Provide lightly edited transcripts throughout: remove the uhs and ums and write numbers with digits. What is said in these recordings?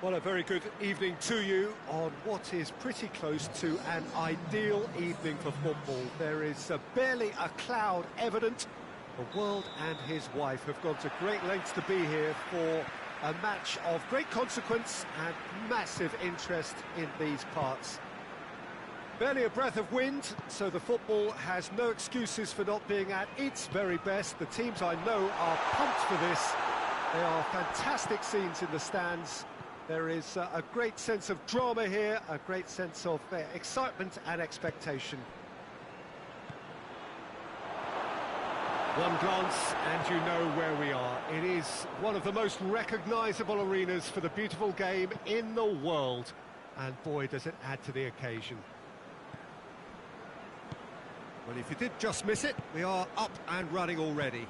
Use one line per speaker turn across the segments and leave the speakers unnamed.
Well, a very good evening to you on what is pretty close to an ideal evening for football. There is barely a cloud evident. The world and his wife have gone to great lengths to be here for a match of great consequence and massive interest in these parts. Barely a breath of wind, so the football has no excuses for not being at its very best. The teams I know are pumped for this. They are fantastic scenes in the stands. There is a great sense of drama here, a great sense of excitement and expectation. One glance and you know where we are. It is one of the most recognisable arenas for the beautiful game in the world. And boy, does it add to the occasion. Well, if you did just miss it, we are up and running already.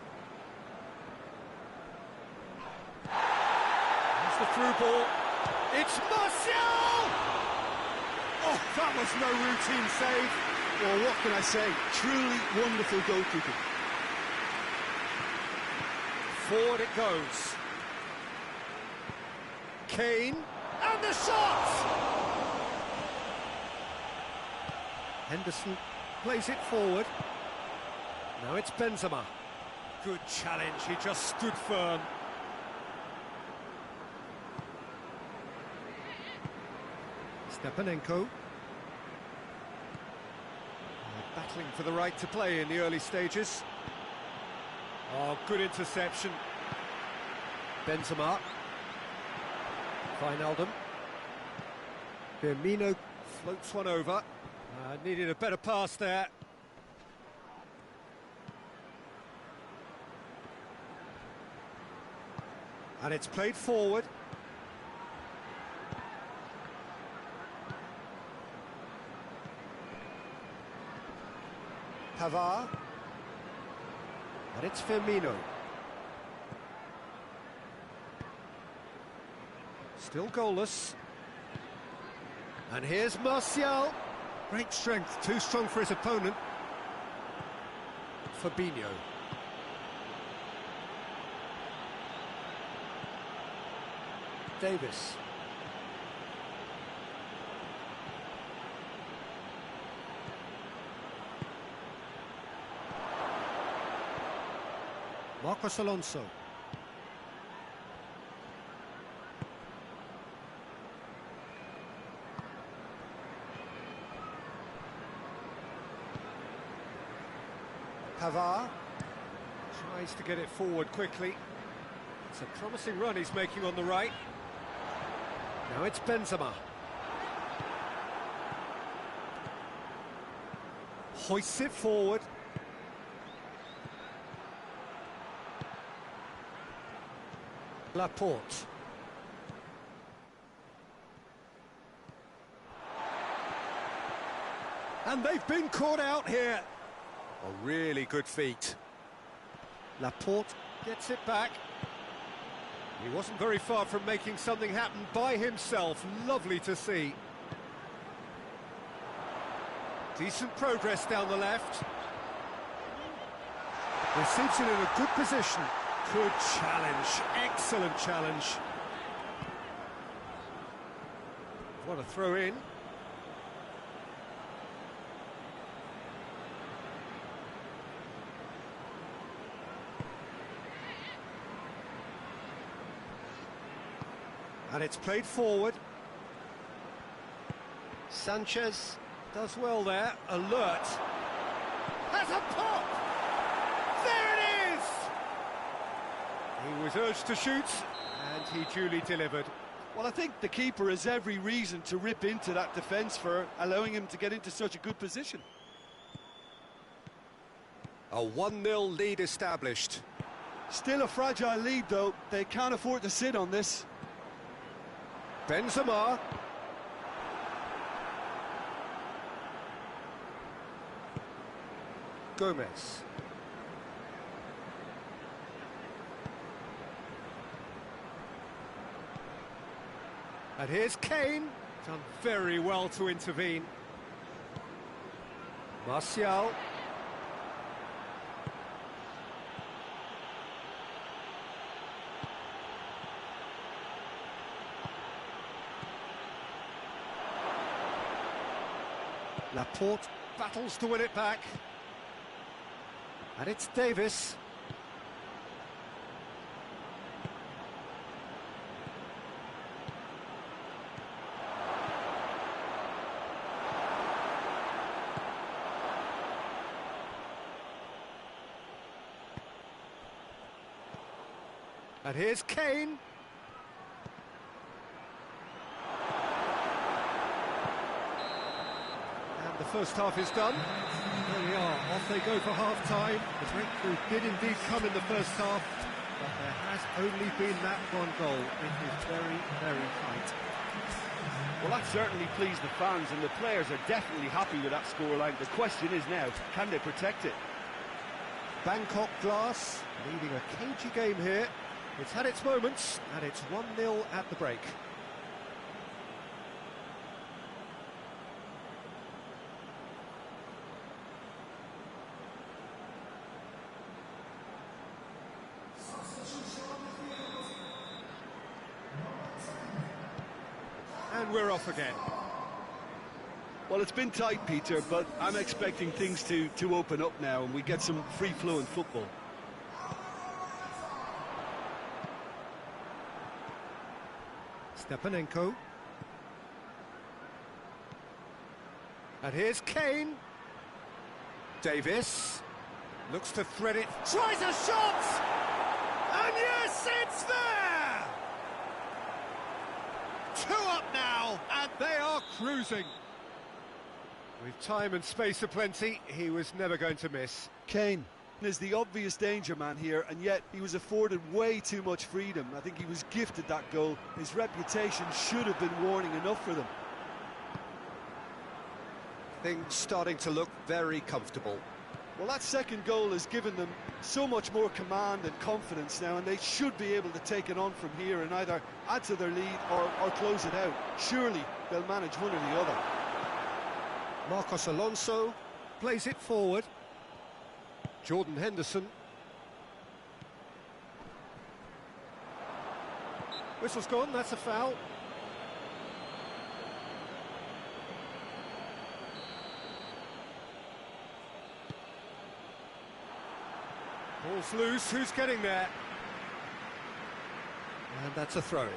There's the through ball. It's Martial! Oh, that was no routine save.
Well, what can I say? Truly wonderful goalkeeping.
Forward it goes. Kane, and the shot! Henderson plays it forward. Now it's Benzema. Good challenge, he just stood firm. Stepanenko. Battling for the right to play in the early stages. Oh, good interception. Benzema. Wijnaldum. Firmino floats one over. Needed a better pass there. And it's played forward. Pavard. And it's Firmino. Still goalless. And here's Martial. Great strength, too strong for his opponent. Fabinho. Davis. Marcos Alonso. Pavard tries to get it forward quickly. It's a promising run he's making on the right. Now it's Benzema. Hoists it forward. Laporte. And they've been caught out here. A really good feat. Laporte gets it back. He wasn't very far from making something happen by himself. Lovely to see. Decent progress down the left. Receives it in a good position. Good challenge. Excellent challenge. What a throw in. And it's played forward. Sanchez does well there. Alert. Has a pop! There it is! He was urged to shoot, and he duly delivered.
Well, I think the keeper has every reason to rip into that defence for allowing him to get into such a good position.
A 1-0 lead established.
Still a fragile lead, though. They can't afford to sit on this.
Benzema. Gomez. And here's Kane. Done very well to intervene. Martial. Laporte battles to win it back. And it's Davis. And here's Kane. And the first half is done. There we are, off they go for half-time. The breakthrough did indeed come in the first half, but there has only been that one goal. It is very, very tight.
Well, that certainly pleased the fans, and the players are definitely happy with that scoreline. The question is now, can they protect it?
Bangkok Glass leading a cagey game here. It's had its moments, and it's 1-0 at the break. And we're off again.
Well, it's been tight, Peter, but I'm expecting things to open up now, and we get some free-flowing football.
Stepanenko. And here's Kane. Davis looks to thread it, tries a shot! And yes, it's there! 2 up now, and they are cruising. With time and space aplenty, he was never going to miss.
Kane is the obvious danger man here, and yet he was afforded way too much freedom. I think he was gifted that goal. His reputation should have been warning enough for them.
Things starting to look very comfortable.
Well, that second goal has given them so much more command and confidence now, and they should be able to take it on from here and either add to their lead or close it out. Surely they'll manage one or the other.
Marcos Alonso plays it forward. Jordan Henderson. Whistle's gone, that's a foul. Ball's loose, who's getting there? And that's a throw-in.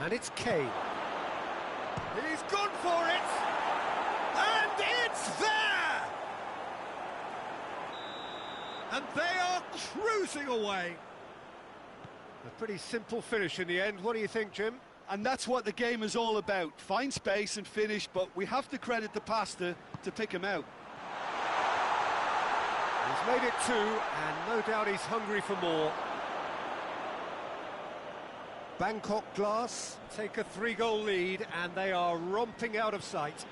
And it's Kane. He's gone for it! And it's there! And they are cruising away. A pretty simple finish in the end. What do you think, Jim?
And that's what the game is all about. Find space and finish, but we have to credit the passer to pick him out.
He's made it 2, and no doubt he's hungry for more. Bangkok Glass take a 3-goal lead, and they are romping out of sight.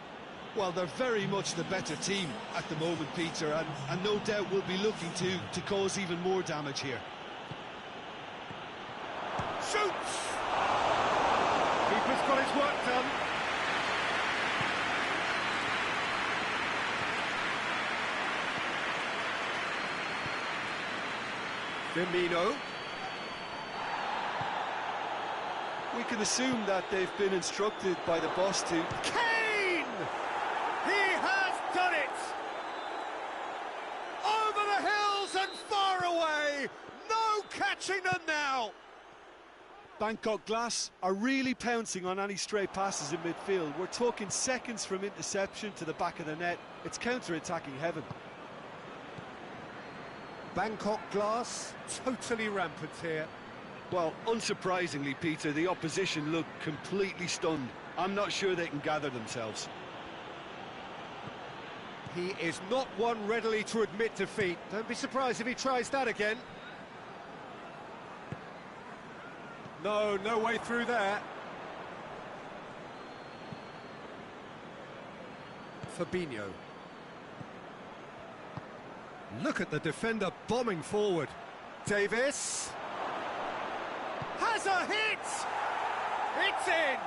Well, they're very much the better team at the moment, Peter, and no doubt will be looking to cause even more damage here.
Shoots! Keeper's got his work done. Firmino.
We can assume that they've been instructed by the boss to...
Kane! He has done it! Over the hills and far away! No catching them now!
Bangkok Glass are really pouncing on any stray passes in midfield. We're talking seconds from interception to the back of the net. It's counter-attacking heaven.
Bangkok Glass totally rampant here.
Well, unsurprisingly, Peter, the opposition look completely stunned. I'm not sure they can gather themselves.
He is not one readily to admit defeat. Don't be surprised if he tries that again. No way through there. Fabinho. Look at the defender bombing forward. Davis. Has a hit! It's in!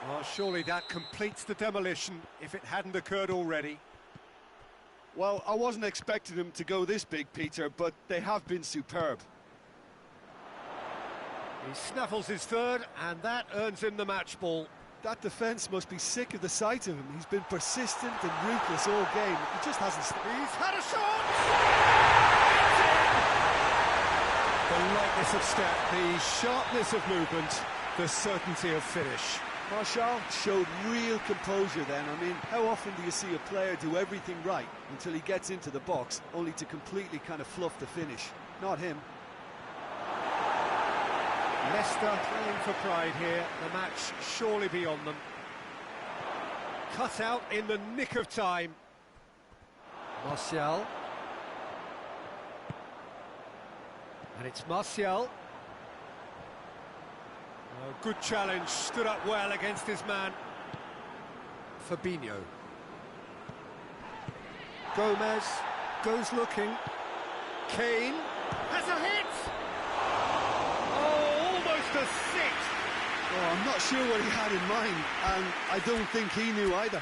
Well, surely that completes the demolition, if it hadn't occurred already.
Well, I wasn't expecting them to go this big, Peter, but they have been superb.
He snaffles his third, and that earns him the match ball.
That defence must be sick of the sight of him. He's been persistent and ruthless all game. He just hasn't...
He's had a shot! The lightness of step, the sharpness of movement, the certainty of finish.
Martial showed real composure then. I mean, how often do you see a player do everything right until he gets into the box, only to completely kind of fluff the finish? Not him.
Leicester playing for pride here, the match surely beyond them. Cut out in the nick of time. Martial. And it's Martial. A good challenge, stood up well against his man. Fabinho. Gomez goes looking. Kane has a hit! Oh, almost a six!
Oh, I'm not sure what he had in mind, and I don't think he knew either.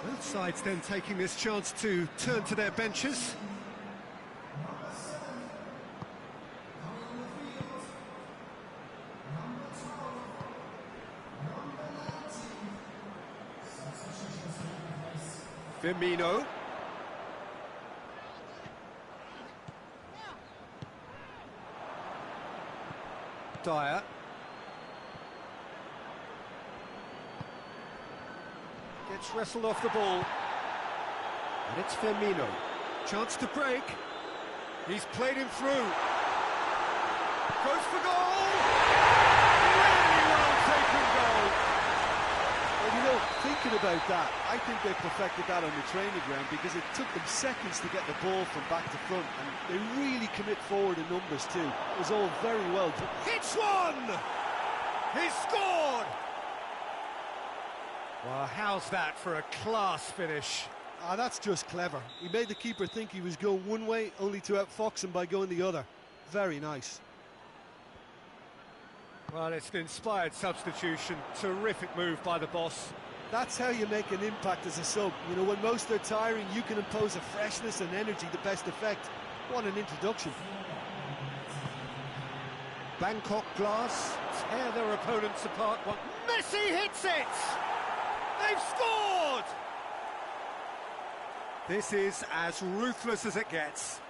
Both sides then taking this chance to turn to their benches. Firmino. Dyer. Gets wrestled off the ball. And it's Firmino. Chance to break. He's played him through. Goes for goal! Really well taken goal!
Well, you know, thinking about that, I think they perfected that on the training ground because it took them seconds to get the ball from back to front, and they really commit forward in numbers too. It was all very well done.
Hits one! He's scored! Well, how's that for a class finish?
Ah, that's just clever. He made the keeper think he was going one way, only to outfox him by going the other. Very nice.
Well, it's an inspired substitution. Terrific move by the boss.
That's how you make an impact as a sub. You know, when most are tiring, you can impose a freshness and energy to best effect. What an introduction.
Bangkok Glass tear their opponents apart. Messi hits it! They've scored! This is as ruthless as it gets.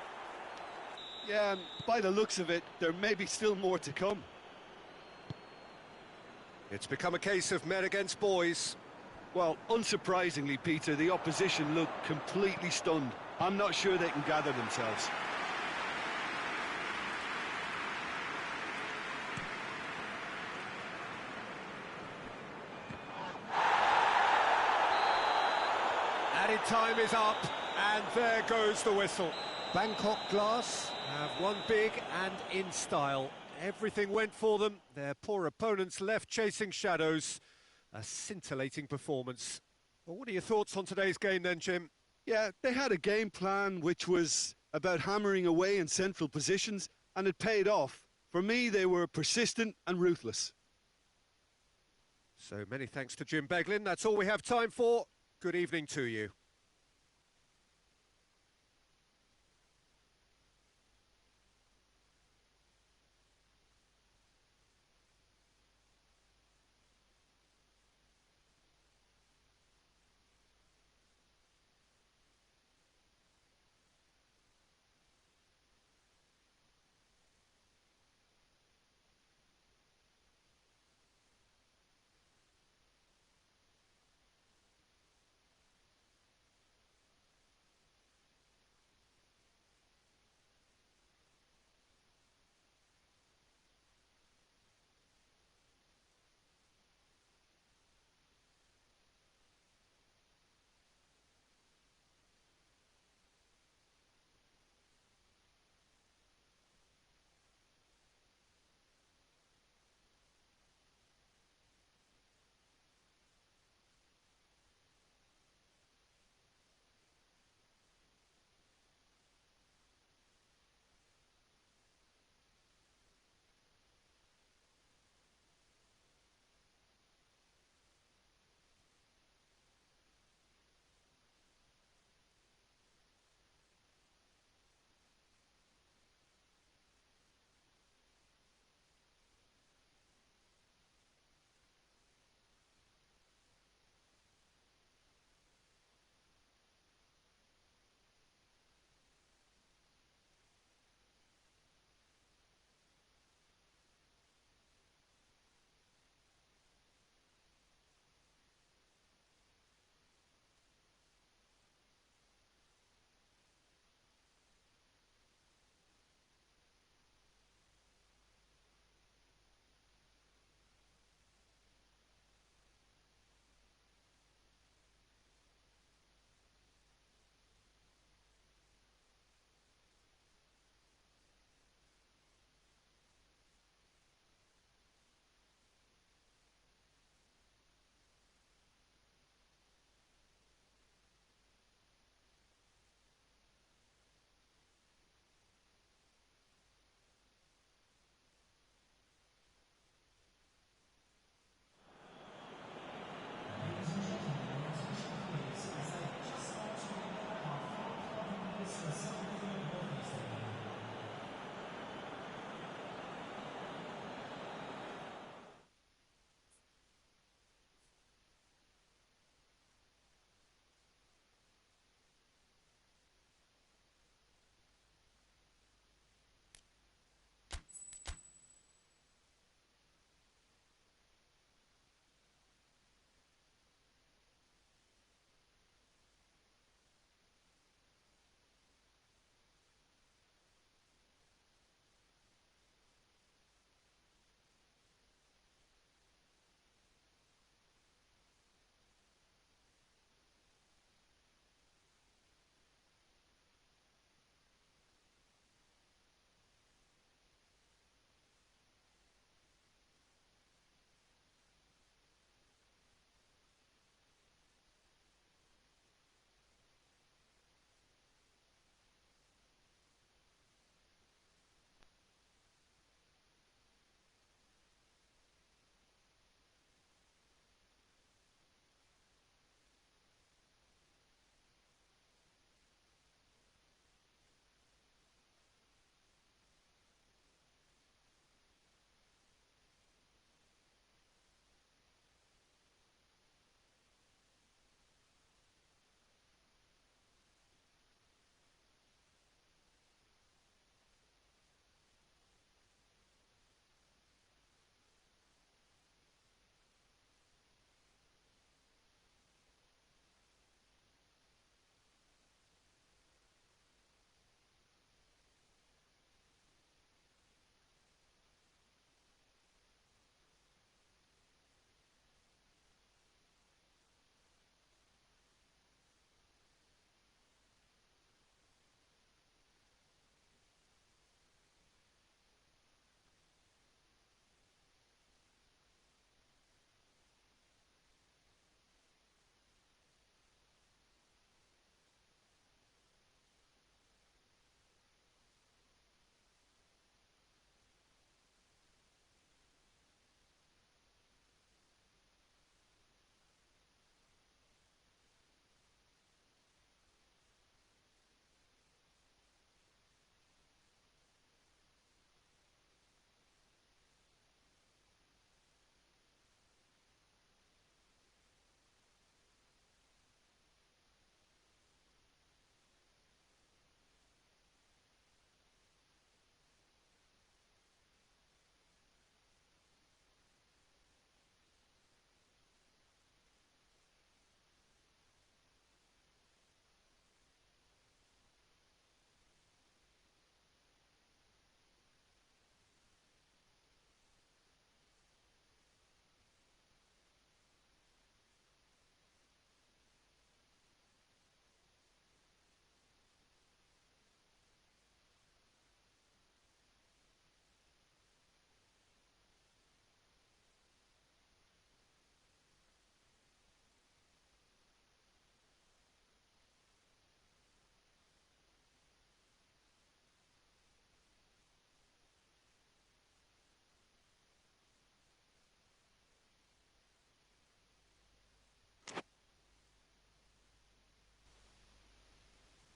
Yeah, and by the looks of it, there may be still more to come.
It's become a case of men against boys.
Well, unsurprisingly, Peter, the opposition look completely stunned. I'm not sure they can gather themselves.
Added time is up, and there goes the whistle. Bangkok Glass have won big and in style. Everything went for them. Their poor opponents left chasing shadows. A scintillating performance. Well, what are your thoughts on today's game then, Jim?
Yeah, they had a game plan which was about hammering away in central positions, and it paid off. For me, they were persistent and ruthless.
So many thanks to Jim Beglin. That's all we have time for. Good evening to you.